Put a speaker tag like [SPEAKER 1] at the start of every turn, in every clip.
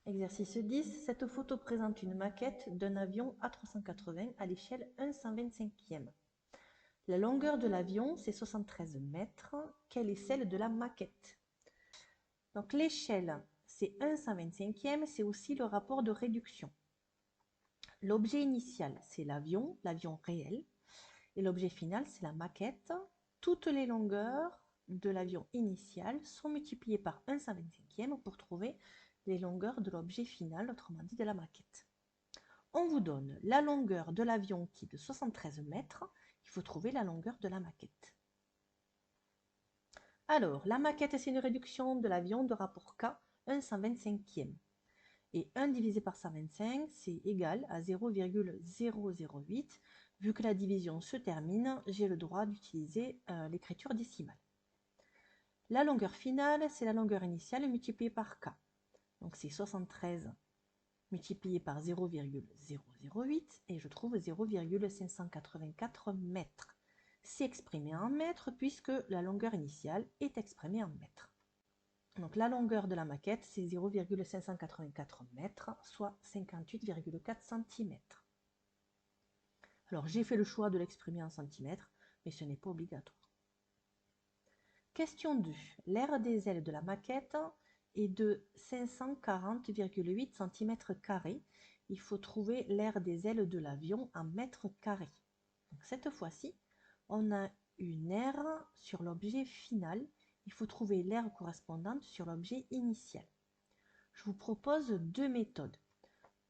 [SPEAKER 1] Exercice 10. Cette photo présente une maquette d'un avion A380 à l'échelle 1/125e. La longueur de l'avion, c'est 73 mètres. Quelle est celle de la maquette? Donc l'échelle, c'est 1/125e, c'est aussi le rapport de réduction. L'objet initial, c'est l'avion réel. Et l'objet final, c'est la maquette. Toutes les longueurs de l'avion initial sont multipliées par 1/125e pour trouver les longueurs de l'objet final, autrement dit de la maquette. On vous donne la longueur de l'avion qui est de 73 mètres. Il faut trouver la longueur de la maquette. Alors, la maquette, c'est une réduction de l'avion de rapport K, 1/125e. Et 1 divisé par 125, c'est égal à 0,008. Vu que la division se termine, j'ai le droit d'utiliser l'écriture décimale. La longueur finale, c'est la longueur initiale multipliée par K. Donc c'est 73 multiplié par 0,008 et je trouve 0,584 mètres. C'est exprimé en mètres puisque la longueur initiale est exprimée en mètres. Donc la longueur de la maquette, c'est 0,584 mètres, soit 58,4 cm. Alors j'ai fait le choix de l'exprimer en centimètres, mais ce n'est pas obligatoire. Question 2. L'aire des ailes de la maquette est de 540,8 cm². Il faut trouver l'aire des ailes de l'avion en mètres carrés. Donc cette fois-ci, on a une aire sur l'objet final. Il faut trouver l'aire correspondante sur l'objet initial. Je vous propose deux méthodes.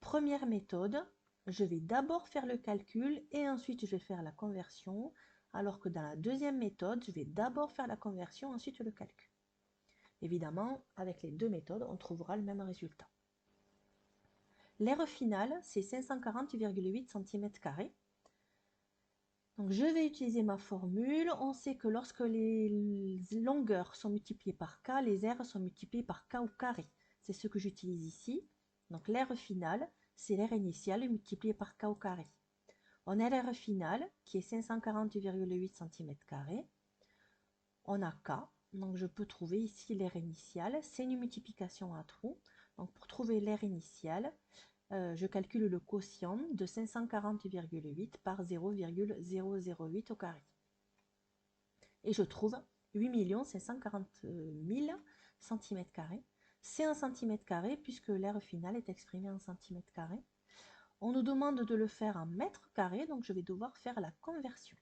[SPEAKER 1] Première méthode, je vais d'abord faire le calcul et ensuite je vais faire la conversion, alors que dans la deuxième méthode, je vais d'abord faire la conversion, ensuite le calcul. Évidemment, avec les deux méthodes, on trouvera le même résultat. L'aire finale, c'est 540,8 cm². Donc je vais utiliser ma formule. On sait que lorsque les longueurs sont multipliées par k, les aires sont multipliées par k au carré. C'est ce que j'utilise ici. Donc l'aire finale, c'est l'aire initiale multipliée par k au carré. On a l'aire finale qui est 540,8 cm². On a k, donc je peux trouver ici l'aire initiale. C'est une multiplication à trous. Donc pour trouver l'aire initiale, je calcule le quotient de 540,8 par 0,008 au carré. Et je trouve 8 540 000 cm². C'est un cm² puisque l'aire finale est exprimée en cm². On nous demande de le faire en mètres carrés, donc je vais devoir faire la conversion.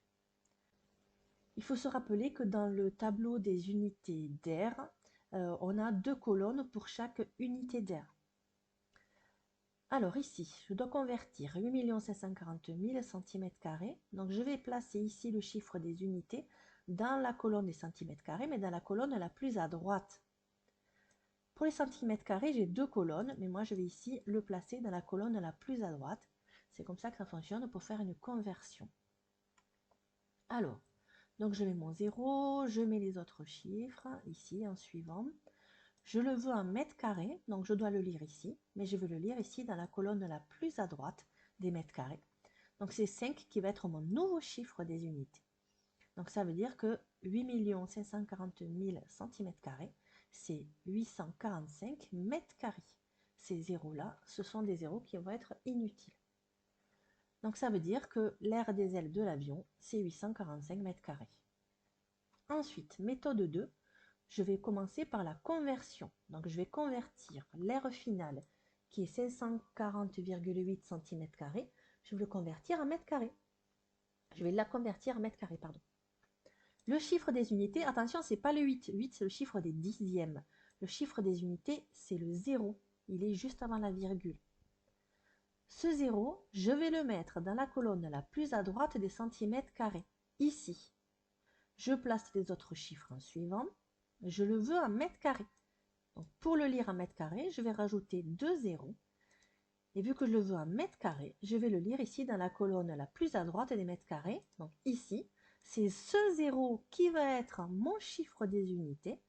[SPEAKER 1] Il faut se rappeler que dans le tableau des unités d'air, on a deux colonnes pour chaque unité d'air. Alors ici, je dois convertir 8 540 000 cm². Donc je vais placer ici le chiffre des unités dans la colonne des cm², mais dans la colonne la plus à droite. Pour les cm², j'ai deux colonnes, mais moi je vais ici le placer dans la colonne la plus à droite. C'est comme ça que ça fonctionne pour faire une conversion. Alors, donc je mets mon 0, je mets les autres chiffres ici en suivant. Je le veux en mètres carrés, donc je dois le lire ici, mais je veux le lire ici dans la colonne la plus à droite des mètres carrés. Donc c'est 5 qui va être mon nouveau chiffre des unités. Donc ça veut dire que 8 540 000 cm², c'est 845 mètres carrés. Ces zéros-là, ce sont des zéros qui vont être inutiles. Donc ça veut dire que l'aire des ailes de l'avion, c'est 845 mètres carrés. Ensuite, méthode 2, je vais commencer par la conversion. Donc je vais convertir l'aire finale qui est 540,8 cm², je vais le convertir en mètres carrés. Je vais la convertir en mètres carrés, pardon. Le chiffre des unités, attention, c'est pas le 8. 8, c'est le chiffre des dixièmes. Le chiffre des unités, c'est le 0. Il est juste avant la virgule. Ce 0, je vais le mettre dans la colonne la plus à droite des centimètres carrés, ici. Je place les autres chiffres en suivant. Je le veux en mètres carrés. Donc pour le lire en mètres carrés, je vais rajouter 2 zéros. Et vu que je le veux en mètres carrés, je vais le lire ici dans la colonne la plus à droite des mètres carrés. Donc ici, c'est ce 0 qui va être mon chiffre des unités.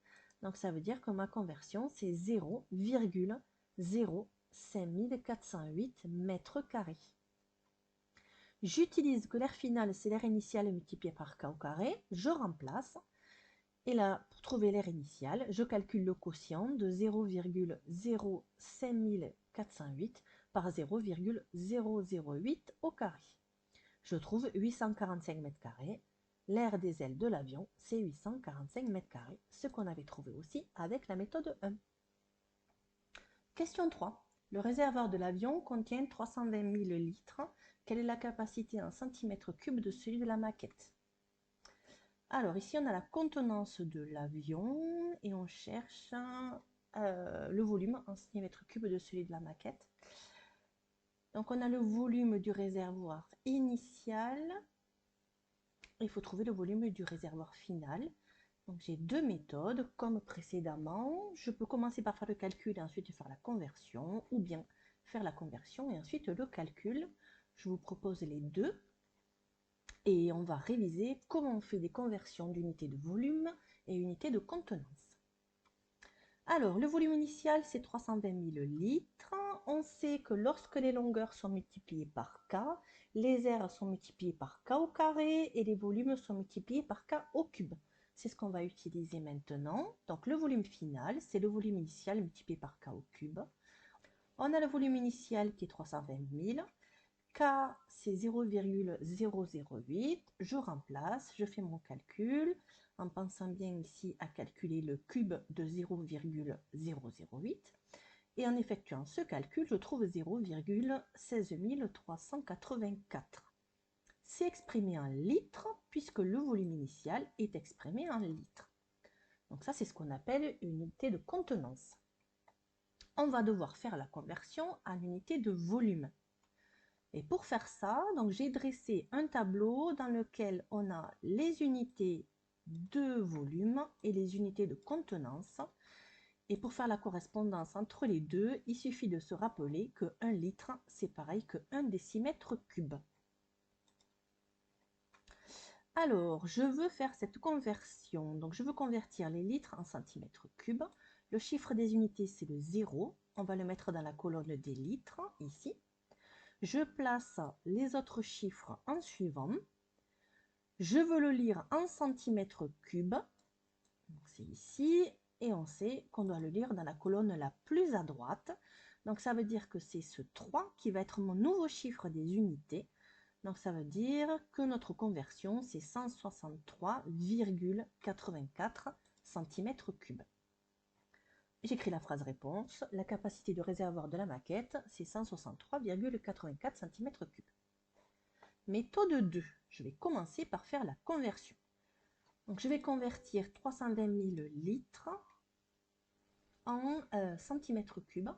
[SPEAKER 1] Donc ça veut dire que ma conversion, c'est 0,05408 mètres carrés. J'utilise que l'aire finale, c'est l'aire initiale multipliée par k au carré. Je remplace. Et là, pour trouver l'air initial, je calcule le quotient de 0,05408 par 0,008 au carré. Je trouve 845 mètres carrés. L'aire des ailes de l'avion, c'est 845 mètres carrés, ce qu'on avait trouvé aussi avec la méthode 1. Question 3. Le réservoir de l'avion contient 320 000 litres. Quelle est la capacité en centimètres cubes de celui de la maquette? Alors ici, on a la contenance de l'avion et on cherche le volume en centimètres cubes de celui de la maquette. Donc on a le volume du réservoir initial. Il faut trouver le volume du réservoir final. Donc j'ai deux méthodes comme précédemment. Je peux commencer par faire le calcul et ensuite faire la conversion, ou bien faire la conversion et ensuite le calcul. Je vous propose les deux. Et on va réviser comment on fait des conversions d'unités de volume et unités de contenance. Alors, le volume initial, c'est 320 000 litres. On sait que lorsque les longueurs sont multipliées par K, les aires sont multipliées par K au carré et les volumes sont multipliés par K au cube. C'est ce qu'on va utiliser maintenant. Donc, le volume final, c'est le volume initial multiplié par K au cube. On a le volume initial qui est 320 000. K, c'est 0,008. Je remplace, je fais mon calcul en pensant bien ici à calculer le cube de 0,008. Et en effectuant ce calcul, je trouve 0,16 384. C'est exprimé en litres puisque le volume initial est exprimé en litres. Donc ça, c'est ce qu'on appelle une unité de contenance. On va devoir faire la conversion en unité de volume. Et pour faire ça, donc j'ai dressé un tableau dans lequel on a les unités de volume et les unités de contenance. Et pour faire la correspondance entre les deux, il suffit de se rappeler que 1 litre, c'est pareil que 1 décimètre cube. Alors, je veux faire cette conversion. Donc, je veux convertir les litres en centimètres cubes. Le chiffre des unités, c'est le 0. On va le mettre dans la colonne des litres, ici. Je place les autres chiffres en suivant. Je veux le lire en centimètres cubes. C'est ici. Et on sait qu'on doit le lire dans la colonne la plus à droite. Donc ça veut dire que c'est ce 3 qui va être mon nouveau chiffre des unités. Donc ça veut dire que notre conversion, c'est 163,84 cm3. J'écris la phrase réponse. La capacité du réservoir de la maquette, c'est 163,84 cm3. Méthode 2. Je vais commencer par faire la conversion. Donc, je vais convertir 320 000 litres en centimètres cubes.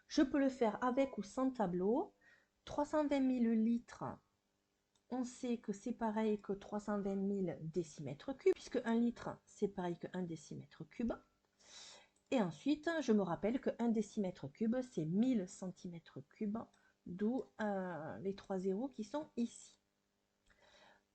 [SPEAKER 1] Je peux le faire avec ou sans tableau. 320 000 litres, on sait que c'est pareil que 320 000 décimètres cubes, puisque 1 litre, c'est pareil que 1 décimètre cube. Et ensuite, je me rappelle que 1 décimètre cube, c'est 1000 centimètres cubes, d'où les 3 zéros qui sont ici.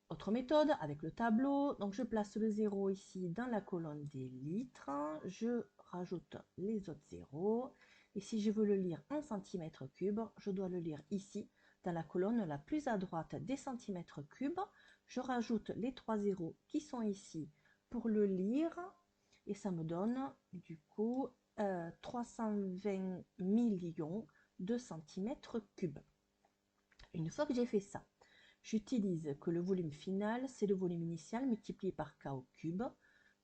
[SPEAKER 1] Autre méthode, avec le tableau, donc je place le 0 ici dans la colonne des litres, je rajoute les autres zéros, et si je veux le lire en centimètres cubes, je dois le lire ici, dans la colonne la plus à droite des centimètres cubes. Je rajoute les 3 zéros qui sont ici pour le lire, et ça me donne du coup 320 millions de centimètres cubes. Une fois que j'ai fait ça, j'utilise que le volume final, c'est le volume initial multiplié par K au cube.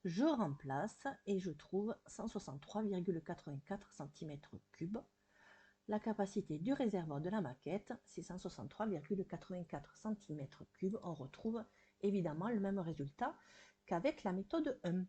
[SPEAKER 1] Je remplace et je trouve 163,84 cm3. La capacité du réservoir de la maquette, c'est 163,84 cm3. On retrouve évidemment le même résultat qu'avec la méthode 1.